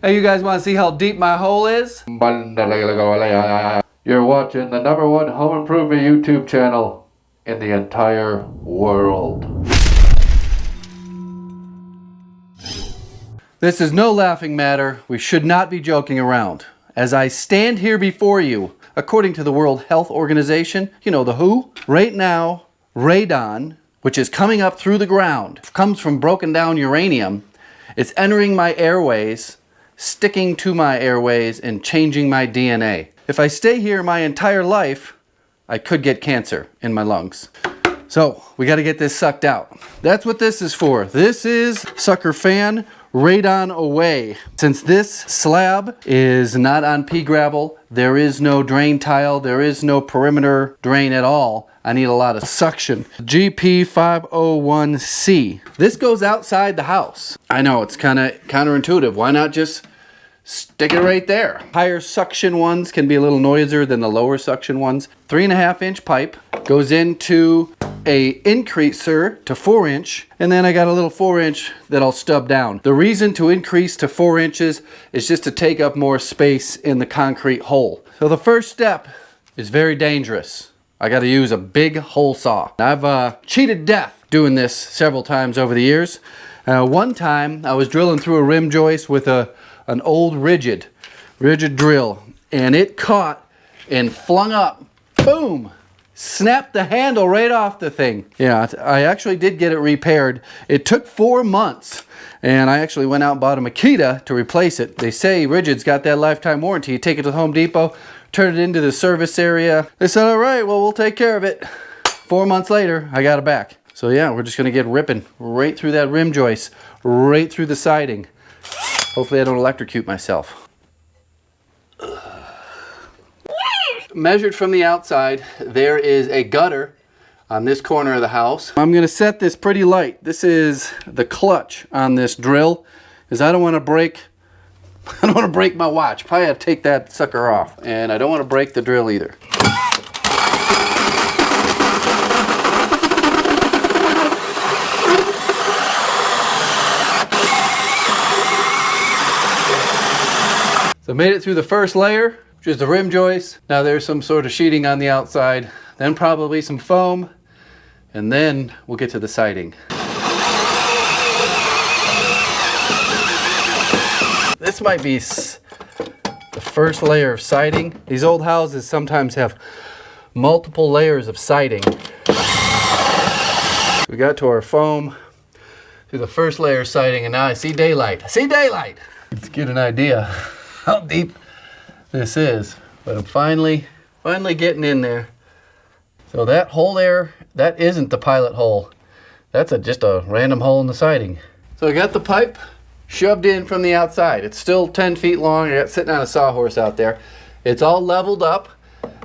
Hey, you guys want to see how deep my hole is? You're watching the #1 home improvement YouTube channel in the entire world. This is no laughing matter. We should not be joking around. As I stand here before you, according to the World Health Organization, you know, the WHO, right now, radon, which is coming up through the ground, comes from broken down uranium. It's entering my airways, sticking to my airways, and changing my DNA. If I stay here my entire life, I could get cancer in my lungs. So we got to get this sucked out. That's what this is for. This is sucker fan radon away. Since this slab is not on pea gravel, there is no drain tile, there is no perimeter drain at all. I need a lot of suction. GP501C. This goes outside the house. I know it's kind of counterintuitive. Why not just stick it right there? Higher suction ones can be a little noisier than the lower suction ones. 3.5 inch pipe goes into a increaser to 4 inch, and then I got a little 4 inch that I'll stub down. The reason to increase to 4 inches is just to take up more space in the concrete hole. So the first step is very dangerous. I got to use a big hole saw. I've cheated death doing this several times over the years. One time I was drilling through a rim joist with an old rigid drill, and it caught and flung up, boom, snapped the handle right off the thing. Yeah, I actually did get it repaired. It took 4 months, and I actually went out and bought a Makita to replace it. They say Rigid's got that lifetime warranty. You take it to the Home Depot, turn it into the service area. They said, all right, well, we'll take care of it. 4 months later, I got it back. So yeah, we're just gonna get ripping right through that rim joist, right through the siding. Hopefully I don't electrocute myself. Measured from the outside, there is a gutter on this corner of the house. I'm gonna set this pretty light. This is the clutch on this drill, because I don't want to break my watch. Probably have to take that sucker off, and I don't want to break the drill either. So made it through the first layer, which is the rim joist. Now there's some sort of sheeting on the outside, then probably some foam, and then we'll get to the siding. This might be the first layer of siding. These old houses sometimes have multiple layers of siding. We got to our foam, to the first layer of siding, and now I see daylight. I see daylight! Let's get an idea how deep this is, but I'm finally getting in there. So that hole there, that isn't the pilot hole. That's just a random hole in the siding. So I got the pipe shoved in from the outside. It's still 10 feet long. I got sitting on a sawhorse out there. It's all leveled up,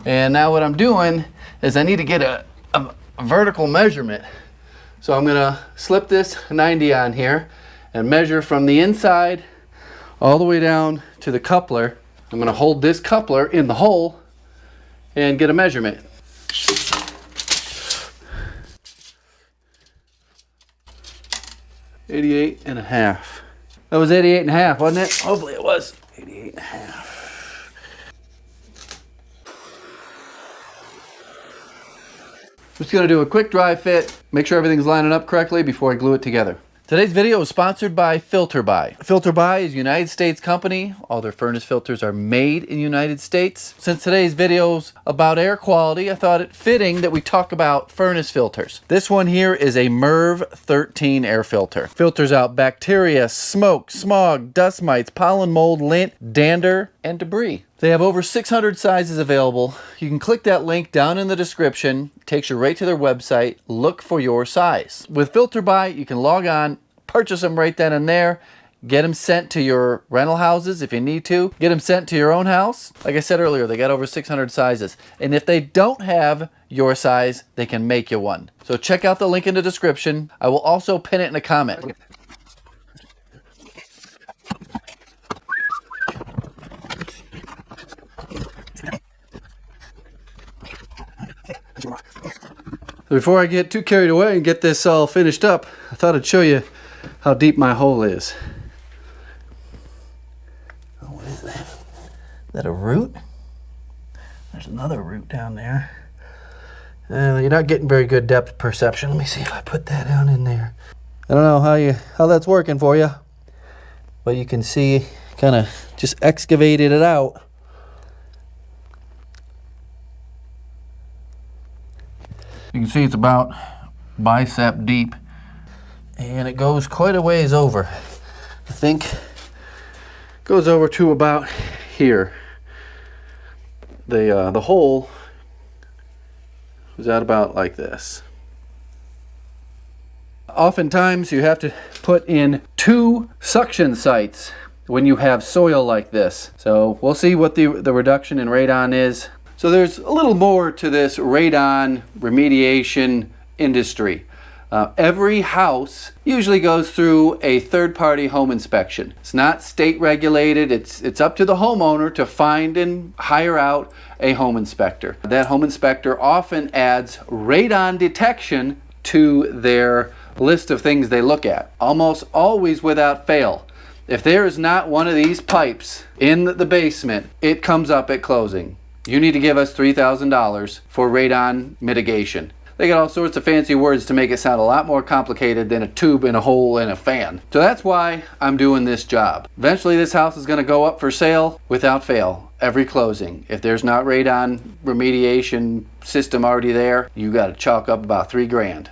and now what I'm doing is I need to get a vertical measurement. So I'm gonna slip this 90 on here and measure from the inside all the way down to the coupler. I'm gonna hold this coupler in the hole and get a measurement. $88.5. That was 88.5, wasn't it? Hopefully it was 88.5. Just gonna do a quick dry fit, make sure everything's lining up correctly before I glue it together. Today's video is sponsored by FilterBuy. FilterBuy is a United States company. All their furnace filters are made in the United States. Since today's video is about air quality, I thought it fitting that we talk about furnace filters. This one here is a MERV 13 air filter. Filters out bacteria, smoke, smog, dust mites, pollen mold, lint, dander, and debris. They have over 600 sizes available. You can click that link down in the description. It takes you right to their website. Look for your size. With FilterBuy, you can log on, purchase them right then and there, get them sent to your rental houses if you need to, get them sent to your own house. Like I said earlier, they got over 600 sizes. And if they don't have your size, they can make you one. So check out the link in the description. I will also pin it in a comment. Before I get too carried away and get this all finished up, I thought I'd show you how deep my hole is. is that? Is that a root? There's another root down there. You're not getting very good depth perception. Let me see if I put that down in there. I don't know how that's working for you, but you can see kind of just excavated it out. You can see it's about bicep deep, and it goes quite a ways over. I think it goes over to about here. The hole is at about like this. Oftentimes you have to put in 2 suction sites when you have soil like this. So we'll see what the reduction in radon is. So there's a little more to this radon remediation industry. Every house usually goes through a third-party home inspection. It's not state regulated. It's up to the homeowner to find and hire out a home inspector. That home inspector often adds radon detection to their list of things they look at, almost always without fail. If there is not one of these pipes in the basement, it comes up at closing. You need to give us $3,000 for radon mitigation. They got all sorts of fancy words to make it sound a lot more complicated than a tube and a hole and a fan. So that's why I'm doing this job. Eventually this house is going to go up for sale without fail, every closing. If there's not radon remediation system already there, you got to chalk up about $3 grand.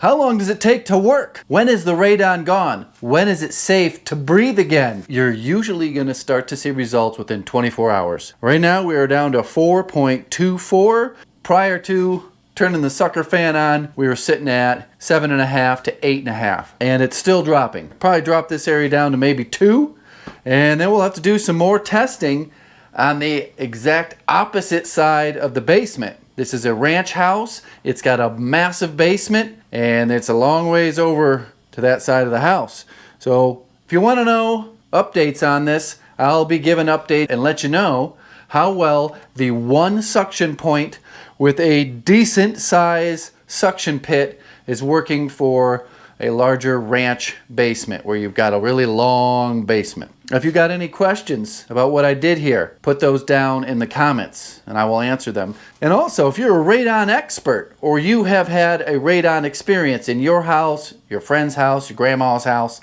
How long does it take to work? When is the radon gone? When is it safe to breathe again? You're usually going to start to see results within 24 hours. Right now we are down to 4.24. Prior to turning the sucker fan on, we were sitting at 7.5 to 8.5. And it's still dropping. Probably drop this area down to maybe 2. And then we'll have to do some more testing on the exact opposite side of the basement. This is a ranch house. It's got a massive basement and it's a long ways over to that side of the house. So if you want to know updates on this, I'll be giving an update and let you know how well the one suction point with a decent size suction pit is working for a larger ranch basement where you've got a really long basement. If you got any questions about what I did here, put those down in the comments and I will answer them. And also, if you're a radon expert or you have had a radon experience in your house, your friend's house, your grandma's house,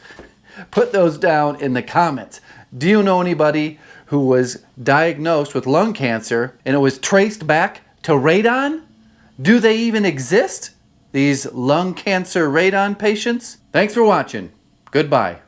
put those down in the comments. Do you know anybody who was diagnosed with lung cancer and it was traced back to radon? Do they even exist? These lung cancer radon patients? Thanks for watching. Goodbye.